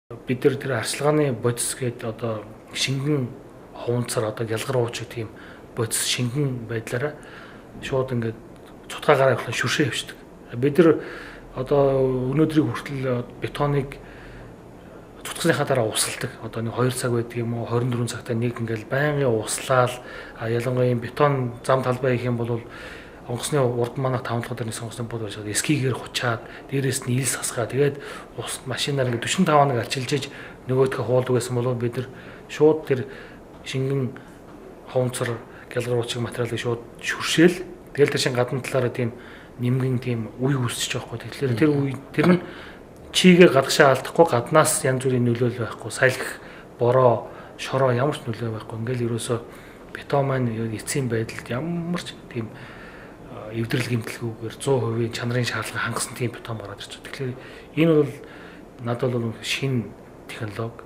Бид нар тэр арчилгааны бодис гээд одоо шингэн хуванцар одоо ялгарууч гэх тийм бодис шингэн байдлаараа шууд ингээд цутгаагаараа явуулан шүршээ явчихдаг. Бид нар одоо өнөөдрийг хүртэл бетоныг цутгасныхаа дараа усалдаг. Одоо нэг 2 цаг байдаг юм уу 24 цагтаа нэг ингээл байнгын услаал ялангуяа бетон зам талбай гэх юм бол онгоцны урд манах тавталгаа дээр сонгосон бод байж байгаа. Эскигээр хучаад дээрээс нь ил сасгаа. Тэгээд ус машинаар ингээд 45 хоног арчилж иж нөгөөдхөө хуулдаг байсан бол бид нар шууд тэр шингэн хуванцар гялгаруучиг материалыг шууд шүршээл. Тэгэл тэр шин гадна талаараа тийм нэмгэн тийм үе үүсчих жоохгүй. Тэгэхээр тэр үе тэр нь чигээ гадагшаа алдахгүй гаднаас янз бүрийн нөлөөлөл байхгүй. Салхи, бороо, шороо ямар ч нөлөө байхгүй. Ингээл ерөөсөө бетон маань эцсийн байдалд ямар ч тийм эвдрэл гэмтэлгүйгээр 100% чанарын шаардлага хангасан тийм бетон гараад ирж байгаа. Тэгэхээр энэ бол надад бол шинэ технологи